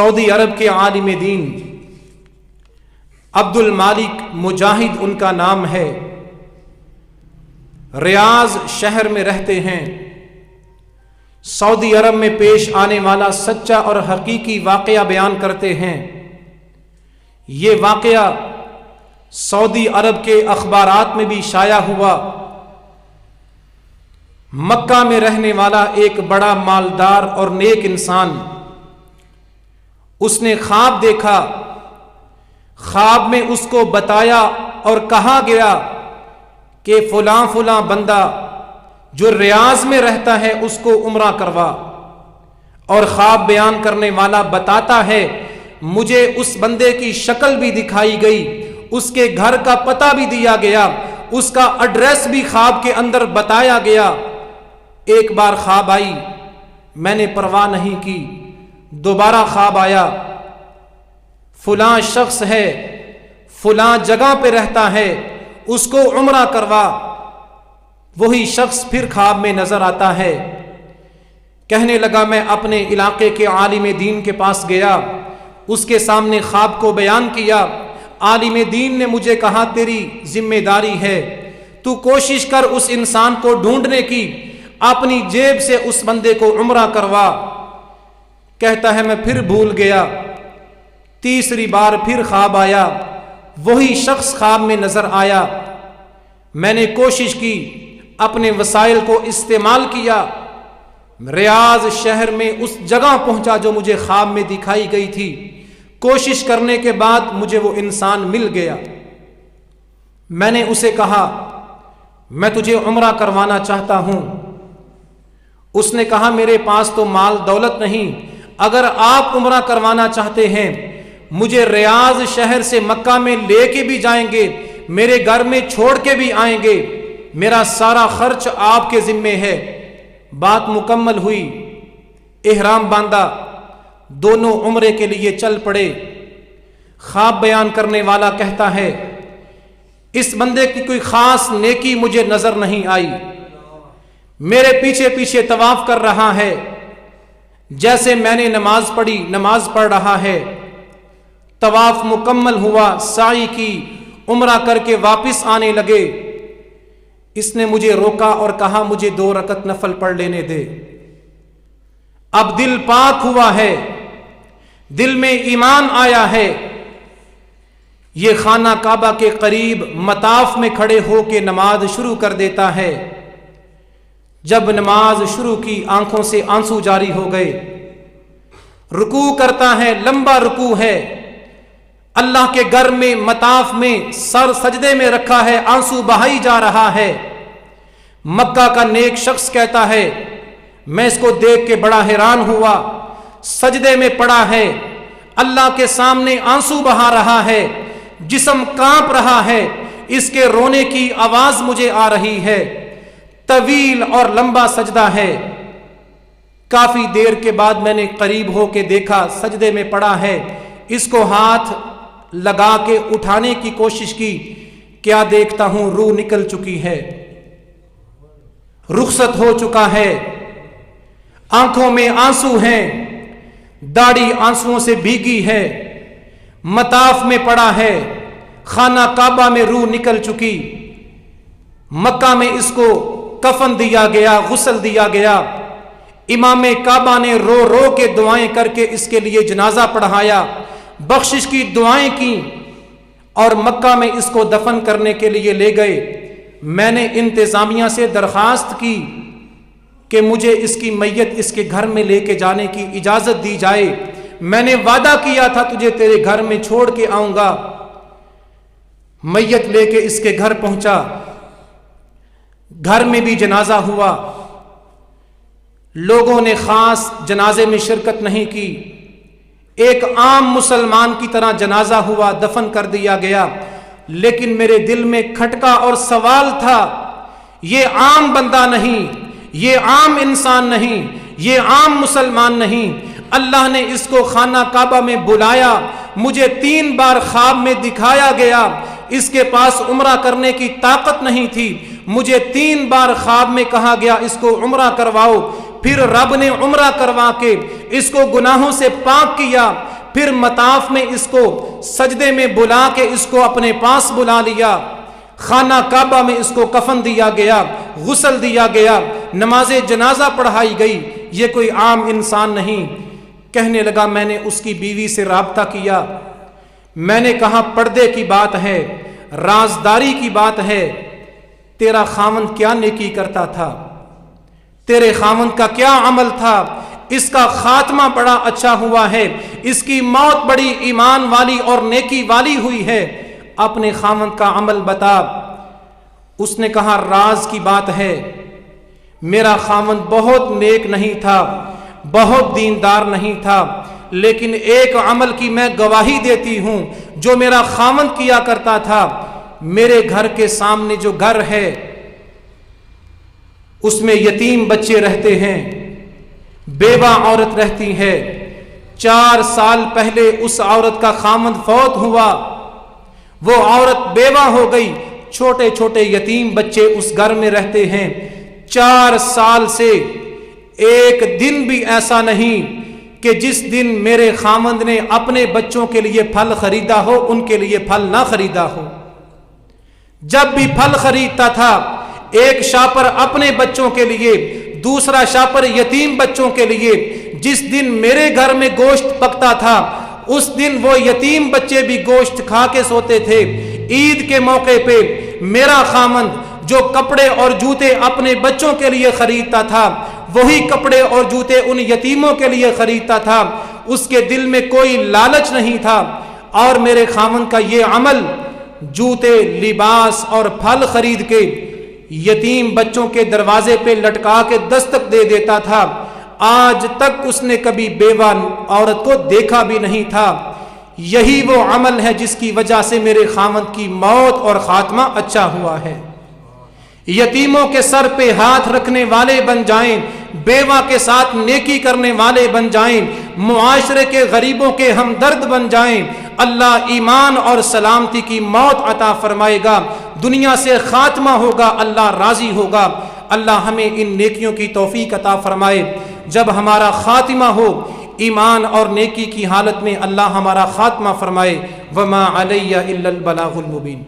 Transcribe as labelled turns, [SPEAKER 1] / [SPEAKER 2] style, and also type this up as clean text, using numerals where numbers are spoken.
[SPEAKER 1] سعودی عرب کے عالم دین عبد المالک مجاہد ان کا نام ہے، ریاض شہر میں رہتے ہیں۔ سعودی عرب میں پیش آنے والا سچا اور حقیقی واقعہ بیان کرتے ہیں۔ یہ واقعہ سعودی عرب کے اخبارات میں بھی شائع ہوا۔ مکہ میں رہنے والا ایک بڑا مالدار اور نیک انسان، اس نے خواب دیکھا۔ خواب میں اس کو بتایا اور کہا گیا کہ فلاں فلاں بندہ جو ریاض میں رہتا ہے اس کو عمرہ کروا، اور خواب بیان کرنے والا بتاتا ہے مجھے اس بندے کی شکل بھی دکھائی گئی، اس کے گھر کا پتہ بھی دیا گیا، اس کا ایڈریس بھی خواب کے اندر بتایا گیا۔ ایک بار خواب آئی، میں نے پرواہ نہیں کی، دوبارہ خواب آیا، فلاں شخص ہے، فلاں جگہ پہ رہتا ہے، اس کو عمرہ کروا۔ وہی شخص پھر خواب میں نظر آتا ہے۔ کہنے لگا میں اپنے علاقے کے عالم دین کے پاس گیا، اس کے سامنے خواب کو بیان کیا۔ عالم دین نے مجھے کہا تیری ذمہ داری ہے، تو کوشش کر اس انسان کو ڈھونڈنے کی، اپنی جیب سے اس بندے کو عمرہ کروا۔ کہتا ہے میں پھر بھول گیا، تیسری بار پھر خواب آیا، وہی شخص خواب میں نظر آیا۔ میں نے کوشش کی، اپنے وسائل کو استعمال کیا، ریاض شہر میں اس جگہ پہنچا جو مجھے خواب میں دکھائی گئی تھی۔ کوشش کرنے کے بعد مجھے وہ انسان مل گیا۔ میں نے اسے کہا میں تجھے عمرہ کروانا چاہتا ہوں۔ اس نے کہا میرے پاس تو مال دولت نہیں، اگر آپ عمرہ کروانا چاہتے ہیں مجھے ریاض شہر سے مکہ میں لے کے بھی جائیں گے، میرے گھر میں چھوڑ کے بھی آئیں گے، میرا سارا خرچ آپ کے ذمے ہے۔ بات مکمل ہوئی، احرام باندھا، دونوں عمرے کے لیے چل پڑے۔ خواب بیان کرنے والا کہتا ہے اس بندے کی کوئی خاص نیکی مجھے نظر نہیں آئی، میرے پیچھے پیچھے طواف کر رہا ہے، جیسے میں نے نماز پڑھی نماز پڑھ رہا ہے۔ طواف مکمل ہوا، سعی کی، عمرہ کر کے واپس آنے لگے۔ اس نے مجھے روکا اور کہا مجھے 2 رکعت نفل پڑھ لینے دے۔ اب دل پاک ہوا ہے، دل میں ایمان آیا ہے۔ یہ خانہ کعبہ کے قریب مطاف میں کھڑے ہو کے نماز شروع کر دیتا ہے۔ جب نماز شروع کی آنکھوں سے آنسو جاری ہو گئے۔ رکوع کرتا ہے، لمبا رکوع ہے، اللہ کے گھر میں مطاف میں سر سجدے میں رکھا ہے، آنسو بہائی جا رہا ہے۔ مکہ کا نیک شخص کہتا ہے میں اس کو دیکھ کے بڑا حیران ہوا، سجدے میں پڑا ہے، اللہ کے سامنے آنسو بہا رہا ہے، جسم کانپ رہا ہے، اس کے رونے کی آواز مجھے آ رہی ہے۔ طویل اور لمبا سجدہ ہے۔ کافی دیر کے بعد میں نے قریب ہو کے دیکھا سجدے میں پڑا ہے، اس کو ہاتھ لگا کے اٹھانے کی کوشش کی، کیا دیکھتا ہوں روح نکل چکی ہے، رخصت ہو چکا ہے، آنکھوں میں آنسو ہیں، داڑھی آنسوؤں سے بھیگی ہے، مطاف میں پڑا ہے، خانہ کعبہ میں روح نکل چکی۔ مکہ میں اس کو کفن دیا گیا، غسل دیا گیا، امام کعبہ نے رو رو کے دعائیں کر کے اس کے لیے جنازہ پڑھایا، بخشش کی دعائیں کی، اور مکہ میں اس کو دفن کرنے کے لیے لے گئے۔ میں نے انتظامیہ سے درخواست کی کہ مجھے اس کی میت اس کے گھر میں لے کے جانے کی اجازت دی جائے، میں نے وعدہ کیا تھا تجھے تیرے گھر میں چھوڑ کے آؤں گا۔ میت لے کے اس کے گھر پہنچا، گھر میں بھی جنازہ ہوا، لوگوں نے خاص جنازے میں شرکت نہیں کی، ایک عام مسلمان کی طرح جنازہ ہوا، دفن کر دیا گیا۔ لیکن میرے دل میں کھٹکا اور سوال تھا، یہ عام بندہ نہیں، یہ عام انسان نہیں، یہ عام مسلمان نہیں، اللہ نے اس کو خانہ کعبہ میں بلایا، مجھے 3 بار خواب میں دکھایا گیا، اس کے پاس عمرہ کرنے کی طاقت نہیں تھی، مجھے 3 بار خواب میں کہا گیا اس کو عمرہ کرواؤ، پھر رب نے عمرہ کروا کے اس کو گناہوں سے پاک کیا، پھر مطاف میں اس کو سجدے میں بلا کے اس کو اپنے پاس بلا لیا، خانہ کعبہ میں اس کو کفن دیا گیا، غسل دیا گیا، نماز جنازہ پڑھائی گئی۔ یہ کوئی عام انسان نہیں۔ کہنے لگا میں نے اس کی بیوی سے رابطہ کیا، میں نے کہا پردے کی بات ہے، رازداری کی بات ہے، تیرا خاوند کیا نیکی کرتا تھا، تیرے خاوند کا کیا عمل تھا، اس کا خاتمہ بڑا اچھا ہوا ہے، اس کی موت بڑی ایمان والی اور نیکی والی ہوئی ہے، اپنے خاوند کا عمل بتا۔ اس نے کہا راز کی بات ہے، میرا خاوند بہت نیک نہیں تھا، بہت دیندار نہیں تھا، لیکن ایک عمل کی میں گواہی دیتی ہوں جو میرا خاوند کیا کرتا تھا۔ میرے گھر کے سامنے جو گھر ہے اس میں یتیم بچے رہتے ہیں، بیوہ عورت رہتی ہے۔ 4 سال پہلے اس عورت کا خاوند فوت ہوا، وہ عورت بیوہ ہو گئی، چھوٹے چھوٹے یتیم بچے اس گھر میں رہتے ہیں۔ 4 سال سے ایک دن بھی ایسا نہیں کہ جس دن میرے خاوند نے اپنے بچوں کے لیے پھل خریدا ہو ان کے لیے پھل نہ خریدا ہو۔ جب بھی پھل خریدتا تھا، ایک شاپر اپنے بچوں کے لیے، دوسرا شاپر یتیم بچوں کے لیے۔ جس دن میرے گھر میں گوشت پکتا تھا اس دن وہ یتیم بچے بھی گوشت کھا کے سوتے تھے۔ عید کے موقع پہ میرا خاوند جو کپڑے اور جوتے اپنے بچوں کے لیے خریدتا تھا وہی کپڑے اور جوتے ان یتیموں کے لیے خریدتا تھا۔ اس کے دل میں کوئی لالچ نہیں تھا، اور میرے خاوند کا یہ عمل جوتے، لباس اور پھل خرید کے یتیم بچوں کے دروازے پہ لٹکا کے دستک دے دیتا تھا۔ آج تک اس نے کبھی بیوہ عورت کو دیکھا بھی نہیں تھا۔ یہی وہ عمل ہے جس کی وجہ سے میرے خاوند کی موت اور خاتمہ اچھا ہوا ہے۔ یتیموں کے سر پہ ہاتھ رکھنے والے بن جائیں، بیوہ کے ساتھ نیکی کرنے والے بن جائیں، معاشرے کے غریبوں کے ہمدرد بن جائیں، اللہ ایمان اور سلامتی کی موت عطا فرمائے گا، دنیا سے خاتمہ ہوگا، اللہ راضی ہوگا۔ اللہ ہمیں ان نیکیوں کی توفیق عطا فرمائے۔ جب ہمارا خاتمہ ہو ایمان اور نیکی کی حالت میں، اللہ ہمارا خاتمہ فرمائے۔ وما علی الا البلاغ المبین۔